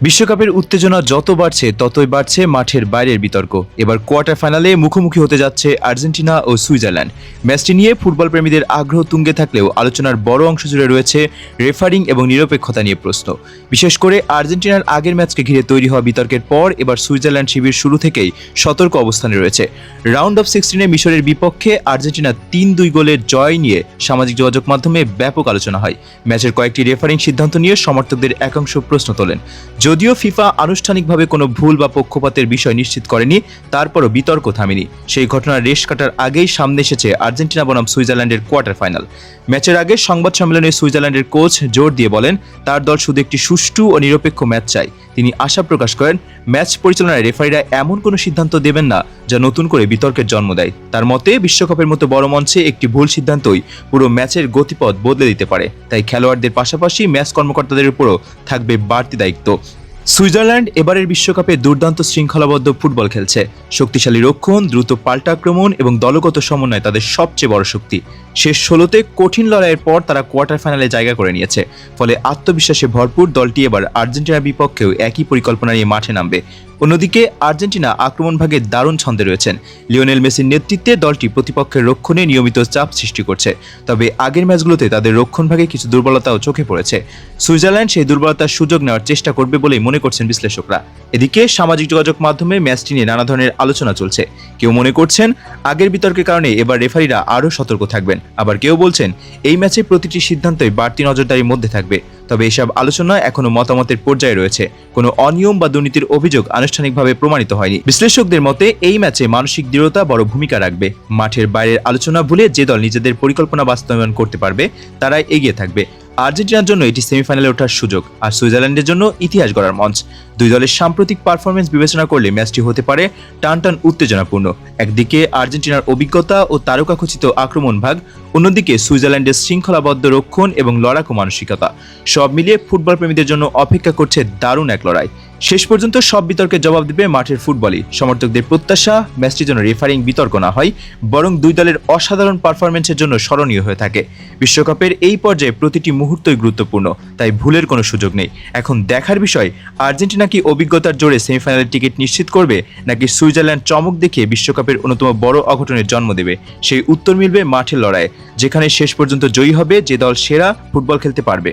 বিশ্বকাপের উত্তেজনা যত বাড়ছে ততই বাড়ছে মাঠের বাইরের বিতর্ক। এবার কোয়ার্টার ফাইনালে মুখোমুখি হতে যাচ্ছে আর্জেন্টিনা ও সুইজারল্যান্ড। ম্যাচটি নিয়ে ফুটবল প্রেমীদের আগ্রহ তুঙ্গে থাকলেও আলোচনার বড় অংশ জুড়ে রয়েছে রেফারিং এবং নিরপেক্ষতা নিয়ে প্রশ্ন। বিশেষ করে আর্জেন্টিনার আগের ম্যাচকে ঘিরে তৈরি হওয়া বিতর্কের পর এবার সুইজারল্যান্ড শিবির শুরু থেকেই সতর্ক অবস্থানে রয়েছে। রাউন্ড অফ 16-এ মিশরের বিপক্ষে আর্জেন্টিনা 3-2 গোলের জয় নিয়ে সামাজিক যোগাযোগ মাধ্যমে ব্যাপক আলোচনা হয়। ম্যাচের কয়েকটি রেফারিং সিদ্ধান্ত নিয়ে সমর্থকদের একাংশ প্রশ্ন তোলেন। যদিও ফিফা আনুষ্ঠানিকভাবে কোনো ভুল বা পক্ষপাতের বিষয় নিশ্চিত করেনি, তারপরও বিতর্ক থামেনি। সেই ঘটনার রেশ কাটার আগেই সামনে এসেছে আর্জেন্টিনা বনাম সুইজারল্যান্ডের কোয়ার্টার ফাইনাল। ম্যাচের আগে সংবাদ সম্মেলনে সুইজারল্যান্ডের কোচ জোর দিয়ে বলেন, তার দল শুধু একটি সুষ্ঠু ও নিরপেক্ষ ম্যাচ চায়। তিনি আশা প্রকাশ করেন, ম্যাচ পরিচালনায় রেফারিরা এমন কোনো সিদ্ধান্ত দেবেন না যা নতুন করে বিতর্কের জন্ম দেয়। তার মতে, বিশ্বকাপের মতো বড় মঞ্চে একটি ভুল সিদ্ধান্তই পুরো ম্যাচের গতিপথ বদলে দিতে পারে। তাই খেলোয়াড়দের পাশাপাশি ম্যাচ কর্মকর্তাদের উপরও থাকবে বাড়তি দায়িত্ব। সুইজারল্যান্ড এবারের বিশ্বকাপে দুর্দান্ত শৃঙ্খলাবদ্ধ ফুটবল খেলছে। শক্তিশালী রক্ষণ, দ্রুত পাল্টা আক্রমণ এবং দলগত সমন্বয় তাদের সবচেয়ে বড় শক্তি। শেষ 16-তে কঠিন লড়াইয়ের পর তারা কোয়ার্টার ফাইনালে জায়গা করে নিয়েছে। ফলে আত্মবিশ্বাসে ভরপুর দলটি এবার আর্জেন্টিনার বিপক্ষেও একই পরিকল্পনা নিয়ে মাঠে নামবে। অন্যদিকে আর্জেন্টিনা আক্রমণ ভাগে দারুণ ছন্দে রয়েছেন। লিওনেল মেসির নেতৃত্বে দলটি প্রতিপক্ষের রক্ষণে নিয়মিত চাপ সৃষ্টি করছে। তবে আগের ম্যাচগুলোতে তাদের রক্ষণ ভাগে কিছু দুর্বলতাও চোখে পড়েছে। সুইজারল্যান্ড সেই দুর্বলতার সুযোগ নেওয়ার চেষ্টা করবে বলেই মনে করছেন বিশ্লেষকরা। এদিকে সামাজিক যোগাযোগ মাধ্যমে ম্যাচটি নিয়ে নানা ধরনের আলোচনা চলছে। কেউ মনে করছেন আগের বিতর্কের কারণে এবার রেফারিরা আরও সতর্ক থাকবেন, আবার কেউ বলছেন এই ম্যাচে প্রতিটি সিদ্ধান্তই বাড়তি নজরদারির মধ্যে থাকবে। তবে এসব আলোচনা এখনো মতামতের পর্যায়ে রয়েছে। কোনো অনিয়ম বা দুর্নীতির অভিযোগ আনুষ্ঠানিকভাবে প্রমাণিত হয়নি। বিশ্লেষকদের মতে এই ম্যাচে মানসিক দৃঢ়তা বড় ভূমিকা রাখবে। মাঠের বাইরের আলোচনা ভুলে যে দল নিজেদের পরিকল্পনা বাস্তবায়ন করতে পারবে তারাই এগিয়ে থাকবে। আর্জেন্টিনার জন্য এটি সেমিফাইনালে ওঠার সুযোগ, আর সুইজারল্যান্ডের জন্য ইতিহাস গড়ার মঞ্চ। দুই দলের সাম্প্রতিক পারফরমেন্স বিবেচনা করলে ম্যাচটি হতে পারে টানটান উত্তেজনাপূর্ণ। একদিকে আর্জেন্টিনার অভিজ্ঞতা ও তারকাখচিত আক্রমণ ভাগ, অন্যদিকে সুইজারল্যান্ডের শৃঙ্খলাবদ্ধ রক্ষণ এবং লড়াকু মানসিকতা। সব মিলিয়ে ফুটবল প্রেমীদের জন্য অপেক্ষা করছে দারুণ এক লড়াই। শেষ পর্যন্ত সব বিতর্কের জবাব দেবে মাঠের ফুটবলই। সমর্থকদের প্রত্যাশা, ম্যাচটির জন্য রেফারিং বিতর্ক না হয়, বরং দুই দলের অসাধারণ পারফরমেন্সের জন্য স্মরণীয় হয়ে থাকে। বিশ্বকাপের এই পর্যায়ে প্রতিটি মুহূর্তই গুরুত্বপূর্ণ, তাই ভুলের কোনো সুযোগ নেই। এখন দেখার বিষয়, আর্জেন্টিনা কি অভিজ্ঞতার জোরে সেমিফাইনালের টিকিট নিশ্চিত করবে, নাকি সুইজারল্যান্ড চমক দেখিয়ে বিশ্বকাপের অন্যতম বড় অঘটনের জন্ম দেবে। সেই উত্তর মিলবে মাঠের লড়াইয়ে, যেখানে শেষ পর্যন্ত জয়ী হবে যে দল সেরা ফুটবল খেলতে পারবে।